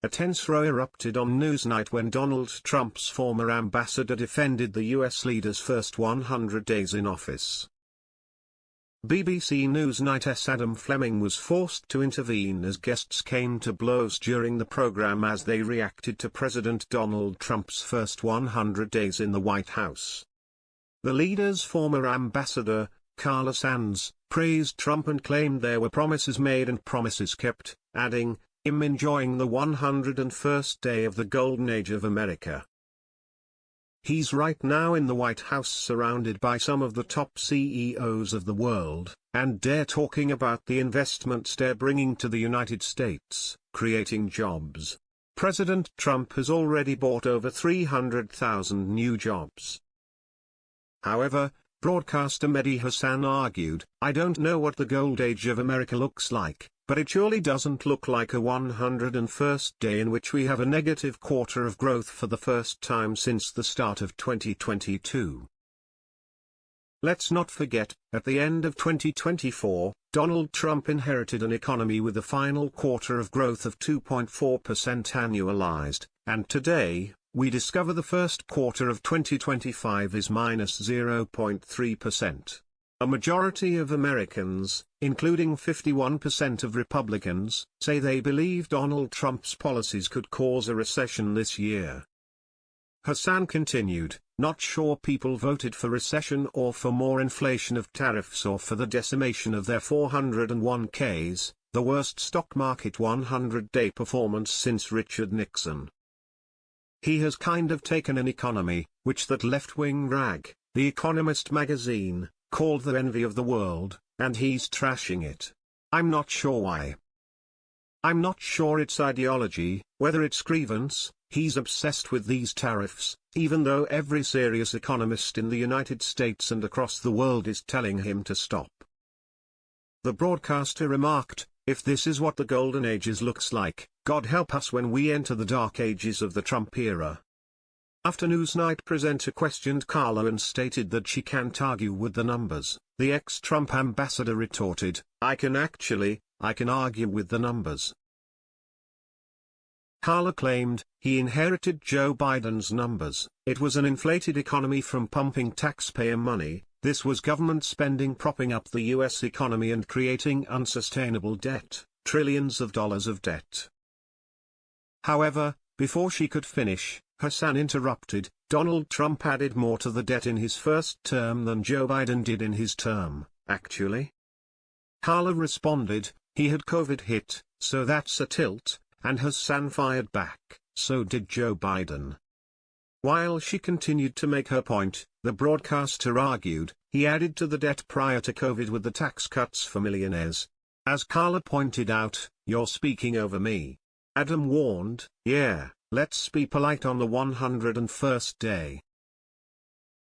A tense row erupted on Newsnight when Donald Trump's former ambassador defended the US leader's first 100 days in office. BBC Newsnight's Adam Fleming was forced to intervene as guests came to blows during the program as they reacted to President Donald Trump's first 100 days in the White House. The leader's former ambassador, Carla Sands, praised Trump and claimed there were promises made and promises kept, adding, "I'm enjoying the 101st day of the golden age of America. He's right now in the White House surrounded by some of the top CEOs of the world, and they're talking about the investments they're bringing to the United States, creating jobs. President Trump has already bought over 300,000 new jobs." However, broadcaster Mehdi Hasan argued, "I don't know what the gold age of America looks like, but it surely doesn't look like a 101st day in which we have a negative quarter of growth for the first time since the start of 2022. Let's not forget, at the end of 2024, Donald Trump inherited an economy with a final quarter of growth of 2.4% annualized, and today, we discover the first quarter of 2025 is minus 0.3%. A majority of Americans, including 51% of Republicans, say they believe Donald Trump's policies could cause a recession this year. Hassan continued, "Not sure people voted for recession or for more inflation of tariffs or for the decimation of their 401ks, the worst stock market 100-day performance since Richard Nixon. He has kind of taken an economy, which that left-wing rag, The Economist magazine, called the envy of the world, and he's trashing it. I'm not sure why. I'm not sure it's ideology, whether it's grievance. He's obsessed with these tariffs, even though every serious economist in the United States and across the world is telling him to stop." The broadcaster remarked, "If this is what the golden ages looks like, God help us when we enter the dark ages of the Trump era." After Newsnight presenter questioned Carla and stated that she can't argue with the numbers, the ex-Trump ambassador retorted, I can argue with the numbers." Carla claimed, he inherited Joe Biden's numbers. It was an inflated economy from pumping taxpayer money. This was government spending propping up the U.S. economy and creating unsustainable debt, trillions of dollars of debt. However, before she could finish, Hassan interrupted, "Donald Trump added more to the debt in his first term than Joe Biden did in his term, actually." Carla responded, "He had COVID hit, so that's a tilt," and Hassan fired back, "So did Joe Biden." While she continued to make her point, the broadcaster argued, he added to the debt prior to COVID with the tax cuts for millionaires. As Carla pointed out, "You're speaking over me." Adam warned, "Yeah, let's be polite on the 101st day."